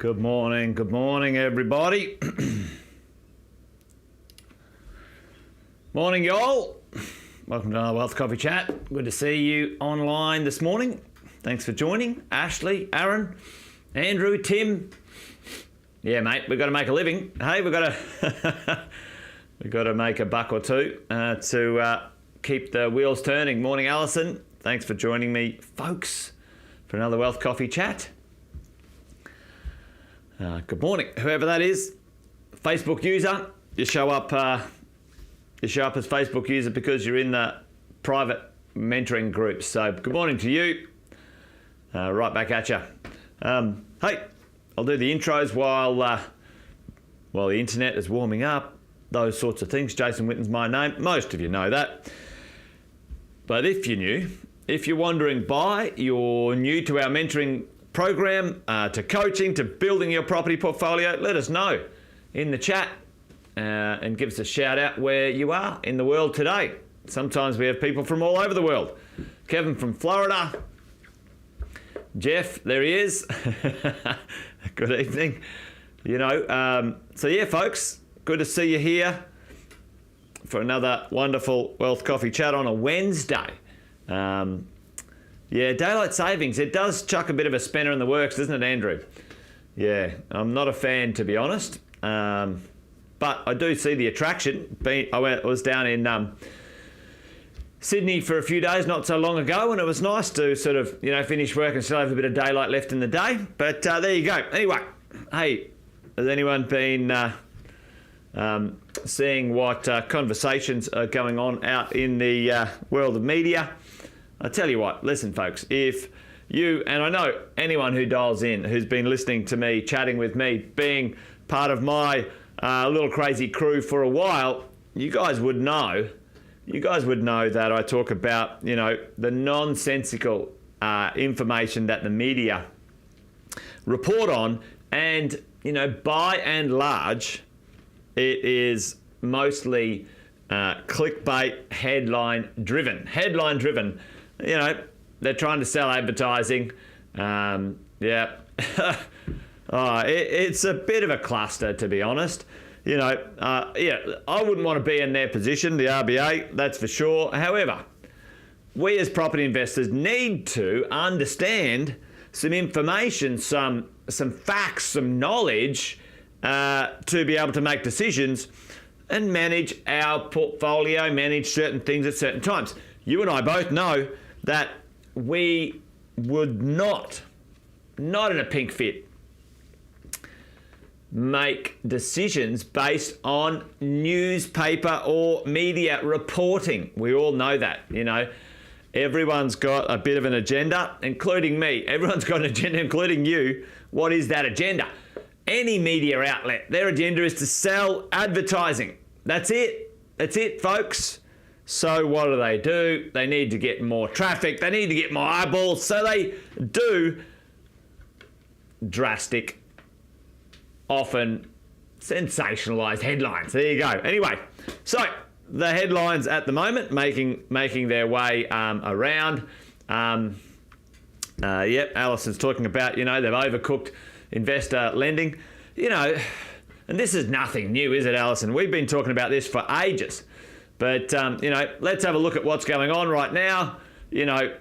Good morning, everybody. Morning, y'all. Welcome to our Wealth Coffee Chat. Good to see you online this morning. Thanks for joining. Ashley, Aaron, Andrew, Tim. Yeah, mate, we've got to make a living. Hey, we've got to make a buck or two to keep the wheels turning. Morning, Alison. Thanks for joining me, folks, for another Wealth Coffee Chat. Good morning, whoever that is. Facebook user, you show up as Facebook user because you're in the private mentoring group. So good morning to you. Right back at you. Hey, I'll do the intros while the internet is warming up. Those sorts of things. Jason Witten's my name. Most of you know that. But if you're wandering by, you're new to our mentoring program, to coaching, to building your property portfolio, let us know in the chat and give us a shout out where you are in the world today. Sometimes we have people from all over the world. Kevin from Florida. Jeff, there he is. Good evening. So yeah, folks, good to see you here for another wonderful Wealth Coffee Chat on a Wednesday. Yeah, daylight savings, it does chuck a bit of a spanner in the works, doesn't it, Andrew? Yeah, I'm not a fan, to be honest. But I do see the attraction. I was down in Sydney for a few days not so long ago, and it was nice to sort of, finish work and still have a bit of daylight left in the day. But there you go. Anyway, hey, has anyone been seeing what conversations are going on out in the world of media? I tell you what, listen, folks, if you, and I know anyone who dials in, who's been listening to me, chatting with me, being part of my little crazy crew for a while, you guys would know that I talk about, the nonsensical information that the media report on. And, by and large, it is mostly clickbait, headline driven. They're trying to sell advertising. Yeah. It's a bit of a cluster, to be honest. I wouldn't want to be in their position, the RBA, that's for sure. However, we as property investors need to understand some information, some facts, some knowledge to be able to make decisions and manage our portfolio, manage certain things at certain times. You and I both know that we would not in a pink fit, make decisions based on newspaper or media reporting. We all know that, Everyone's got a bit of an agenda, including me. Everyone's got an agenda, including you. What is that agenda? Any media outlet, their agenda is to sell advertising. That's it, folks. So what do? They need to get more traffic. They need to get more eyeballs. So they do drastic, often sensationalized headlines. There you go. Anyway, so the headlines at the moment making their way around. Alison's talking about, they've overcooked investor lending. And this is nothing new, is it, Alison? We've been talking about this for ages. But, let's have a look at what's going on right now. Here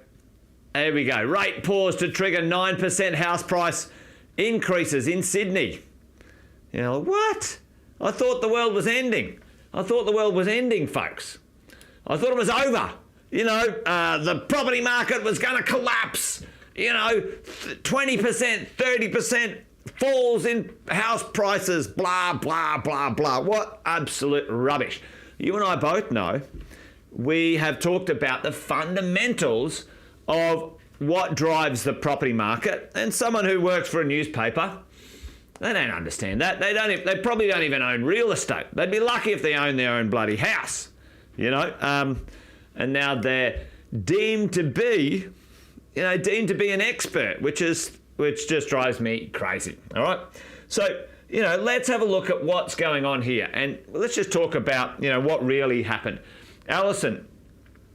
we go. Rate pause to trigger 9% house price increases in Sydney. What? I thought the world was ending. Folks. I thought it was over. The property market was going to collapse. 20%, 30% falls in house prices, blah, blah, blah, blah. What absolute rubbish. You and I both know we have talked about the fundamentals of what drives the property market, and someone who works for a newspaper, they don't understand that. They probably don't even own real estate. They'd be lucky if they own their own bloody house, and now they're deemed to be an expert, which just drives me crazy. All right. So, let's have a look at what's going on here, and let's just talk about, what really happened. Alison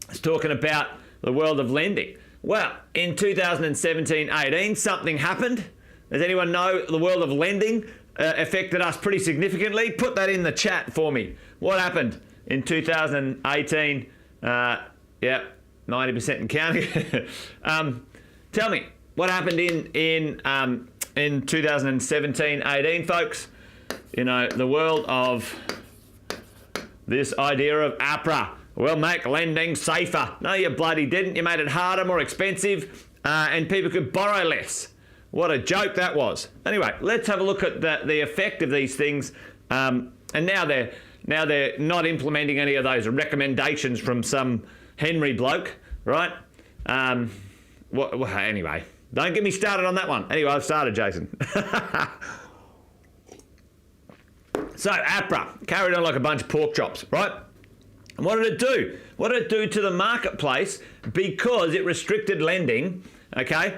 is talking about the world of lending. Well, in 2017-18, something happened. Does anyone know the world of lending affected us pretty significantly? Put that in the chat for me. What happened in 2018? 90% and counting. Tell me, what happened in 2017-18, folks? You know, the world of this idea of APRA. We'll make lending safer. No, you bloody didn't. You made it harder, more expensive, and people could borrow less. What a joke that was. Anyway, let's have a look at the effect of these things. And now they're not implementing any of those recommendations from some Henry bloke, right? Anyway, don't get me started on that one. Anyway, I've started, Jason. So APRA carried on like a bunch of pork chops, right? And what did it do? What did it do to the marketplace? Because it restricted lending, okay,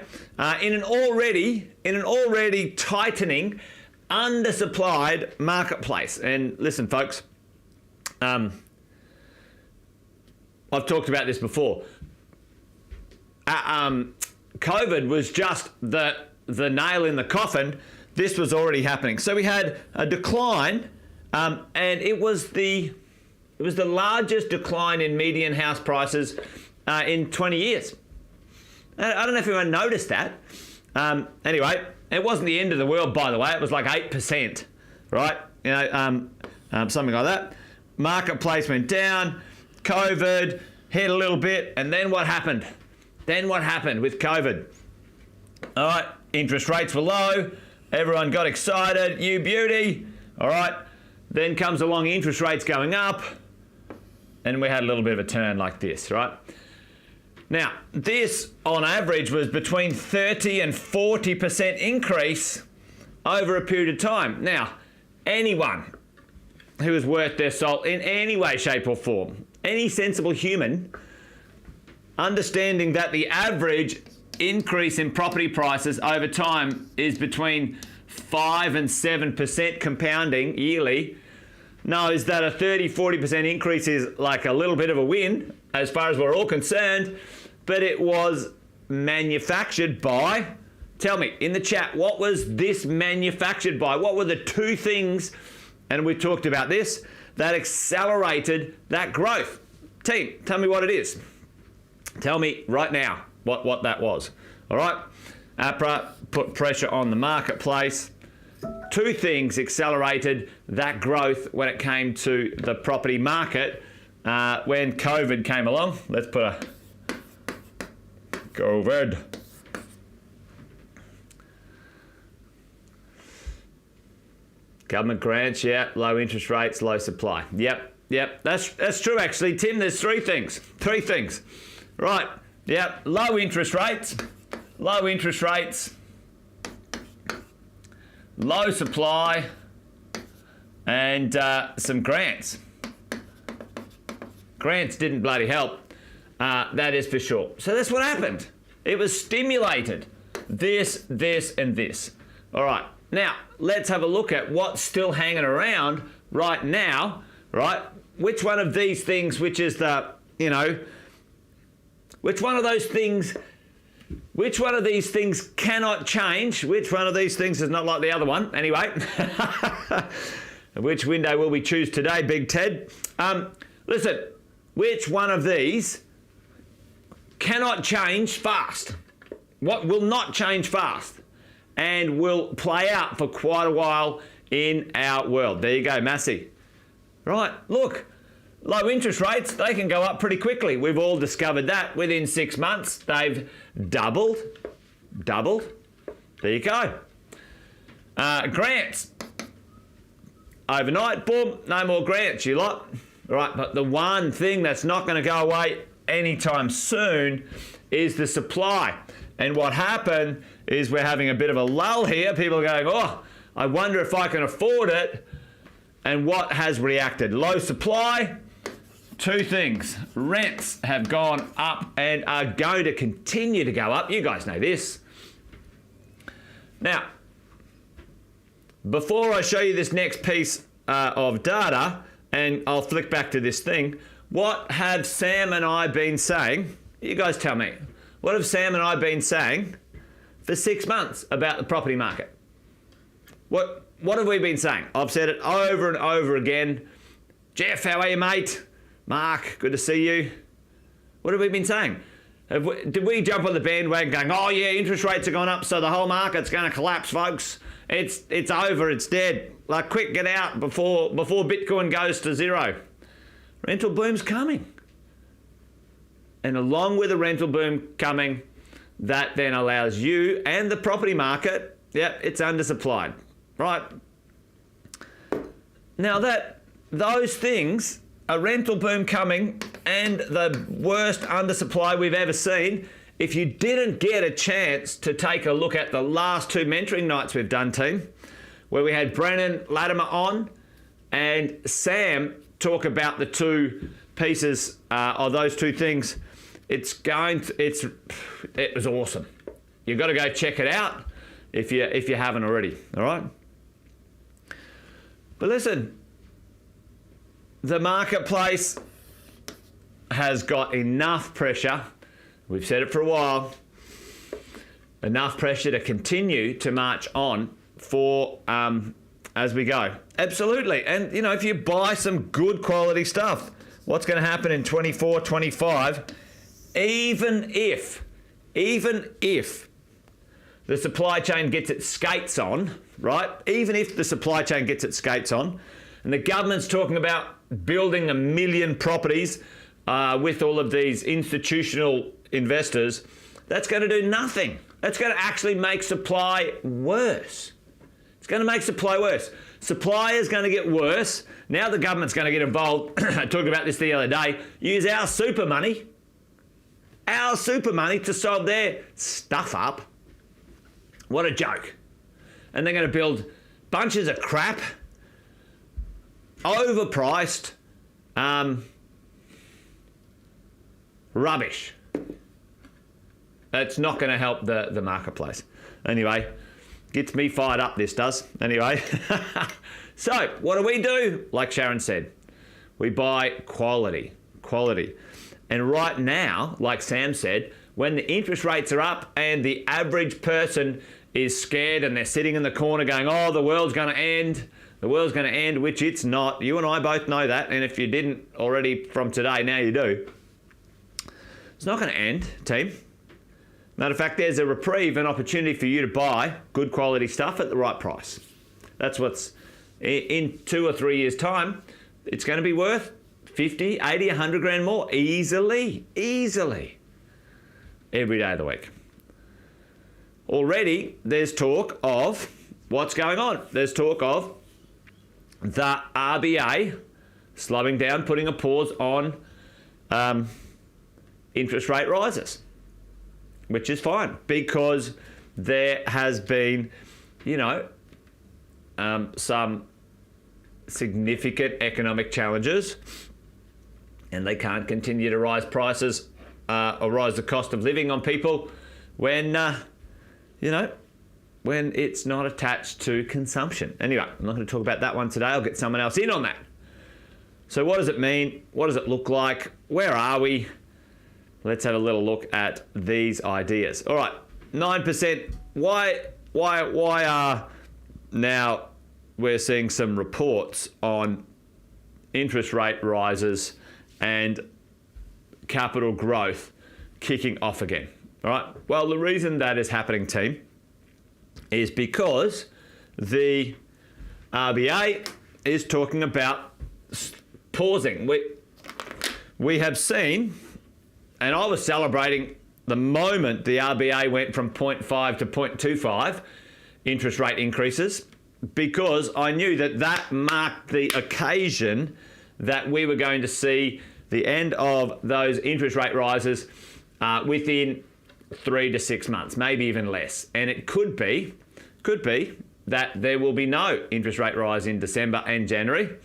in an already tightening, undersupplied marketplace. And listen, folks, I've talked about this before. COVID was just the nail in the coffin. This was already happening. So we had a decline, and it was the largest decline in median house prices in 20 years. I don't know if anyone noticed that. Anyway, it wasn't the end of the world, by the way. It was like 8%, right? You know, something like that. Marketplace went down. COVID hit a little bit, and then what happened? Then what happened with COVID? All right, interest rates were low. Everyone got excited. You beauty. All right. Then comes along interest rates going up, and we had a little bit of a turn like this, right? Now, this on average was between 30 and 40% increase over a period of time. Now, anyone who is worth their salt in any way, shape or form, any sensible human, understanding that the average increase in property prices over time is between 5 and 7% compounding yearly, knows that a 30-40% increase is like a little bit of a win as far as we're all concerned, but it was manufactured by, tell me in the chat, what was this manufactured by? What were the two things, and we talked about this, that accelerated that growth? Team, tell me what it is. Tell me right now what that was. All right, APRA put pressure on the marketplace. Two things accelerated that growth when it came to the property market when COVID came along. Let's put a COVID. Government grants, yeah, low interest rates, low supply. Yep, that's true actually, Tim. There's three things. Right, yep, low interest rates, low supply, and some grants. Grants didn't bloody help, that is for sure. So that's what happened. It was stimulated. This, and this. All right, now let's have a look at what's still hanging around right now, right? Which one of these things, which is the, you know, which one of these things cannot change? Which one of these things is not like the other one? Anyway, which window will we choose today, Big Ted? Listen, which one of these cannot change fast? What will not change fast and will play out for quite a while in our world? There you go, Massey. Right, look. Low interest rates, they can go up pretty quickly. We've all discovered that. Within 6 months, they've doubled. There you go. Grants. Overnight, boom, no more grants, you lot. Right, but the one thing that's not going to go away anytime soon is the supply. And what happened is we're having a bit of a lull here. People are going, oh, I wonder if I can afford it. And what has reacted? Low supply. Two things. Rents have gone up and are going to continue to go up. You guys know this. Now, before I show you this next piece of data, and I'll flick back to this thing, what have Sam and I been saying? You guys tell me. What have Sam and I been saying for 6 months about the property market. What have we been saying? I've said it over and over again. Jeff, how are you, mate? Mark, good to see you. What have we been saying? Did we jump on the bandwagon going, oh yeah, interest rates are going up, so the whole market's going to collapse, folks? It's over, it's dead. Like, quick, get out before Bitcoin goes to zero. Rental boom's coming. And along with the rental boom coming, that then allows you and the property market, it's undersupplied, right? Now those things, a rental boom coming and the worst undersupply we've ever seen, if you didn't get a chance to take a look at the last 2 mentoring nights we've done, team, where we had Brennan Latimer on and Sam talk about the 2 pieces of those 2 things, it was awesome. You've got to go check it out if you haven't already, all right? But listen, the marketplace has got enough pressure. We've said it for a while. Enough pressure to continue to march on for as we go. Absolutely. And, you know, if you buy some good quality stuff, what's going to happen in 24, 25, even if the supply chain gets its skates on, right? Even if the supply chain gets its skates on, and the government's talking about building 1 million properties with all of these institutional investors, that's going to do nothing. That's going to actually make supply worse. It's going to make supply worse. Supply is going to get worse. Now the government's going to get involved. I talked about this the other day. Use our super money to solve their stuff up. What a joke. And they're going to build bunches of crap, overpriced, rubbish. That's not going to help the marketplace. Anyway, gets me fired up, this does. Anyway, so what do? Like Sharon said, we buy quality. And right now, like Sam said, when the interest rates are up and the average person is scared and they're sitting in the corner going, oh, the world's going to end, which it's not. You and I both know that. And if you didn't already from today, now you do. It's not going to end, team. Matter of fact, there's a reprieve, an opportunity for you to buy good quality stuff at the right price. That's what's in 2 or 3 years' time. It's going to be worth 50, 80, 100 grand more easily, every day of the week. Already, there's talk of what's going on. There's talk of the RBA slowing down, putting a pause on interest rate rises, which is fine because there has been, some significant economic challenges, and they can't continue to rise prices or rise the cost of living on people when it's not attached to consumption. Anyway, I'm not going to talk about that one today. I'll get someone else in on that. So what does it mean? What does it look like? Where are we? Let's have a little look at these ideas. All right, 9%. Why are now we're seeing some reports on interest rate rises and capital growth kicking off again? All right. Well, the reason that is happening, team, is because the RBA is talking about pausing. We have seen, and I was celebrating the moment the RBA went from 0.5 to 0.25 interest rate increases, because I knew that marked the occasion that we were going to see the end of those interest rate rises within 3 to 6 months, maybe even less. And it could be that there will be no interest rate rise in December and January.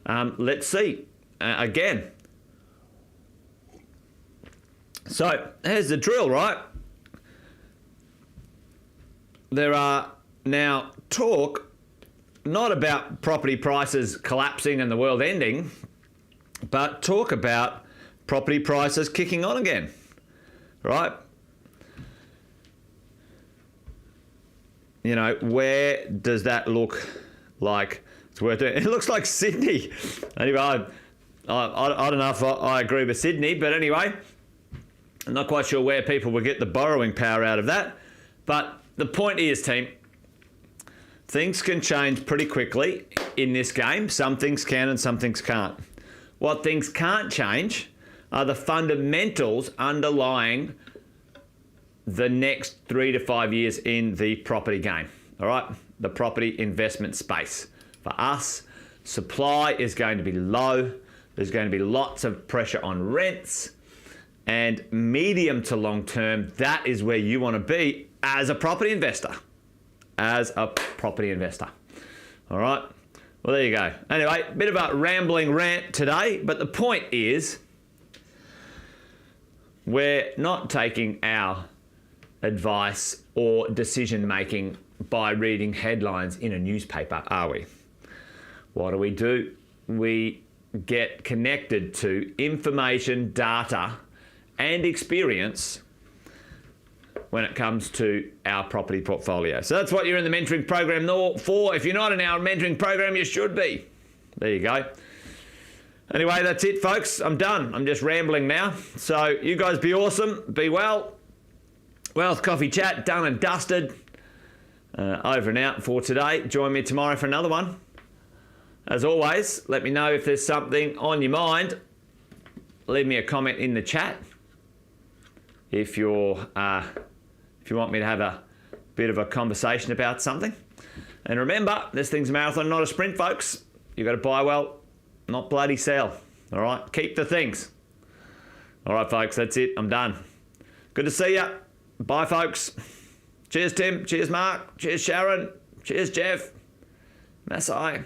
Let's see. Again. So here's the drill, right? There are now talk not about property prices collapsing and the world ending, but talk about property prices kicking on again, right? you know, where does that look like it's worth it? It looks like Sydney. Anyway, I don't know if I agree with Sydney, but anyway, I'm not quite sure where people will get the borrowing power out of that. But the point is, team, things can change pretty quickly in this game. Some things can and some things can't. What things can't change are the fundamentals underlying the next 3 to 5 years in the property game. All right, the property investment space. For us, supply is going to be low. There's going to be lots of pressure on rents. And medium to long term, that is where you want to be as a property investor. As a property investor. All right. Well, there you go. Anyway, a bit of a rambling rant today, but the point is we're not taking our advice or decision making by reading headlines in a newspaper, are we? What do? We get connected to information, data, and experience when it comes to our property portfolio. So that's what you're in the mentoring program for. If you're not in our mentoring program, you should be. There you go. Anyway, that's it, folks. I'm done. I'm just rambling now. So you guys be awesome. Be well. Wealth Coffee Chat, done and dusted. Over and out for today. Join me tomorrow for another one. As always, let me know if there's something on your mind. Leave me a comment in the chat. If you want me to have a bit of a conversation about something. And remember, this thing's a marathon, not a sprint, folks. You got to buy well, not bloody sell. All right, keep the things. All right, folks, that's it. I'm done. Good to see you. Bye, folks. Cheers, Tim. Cheers, Mark. Cheers, Sharon. Cheers, Jeff. Masai.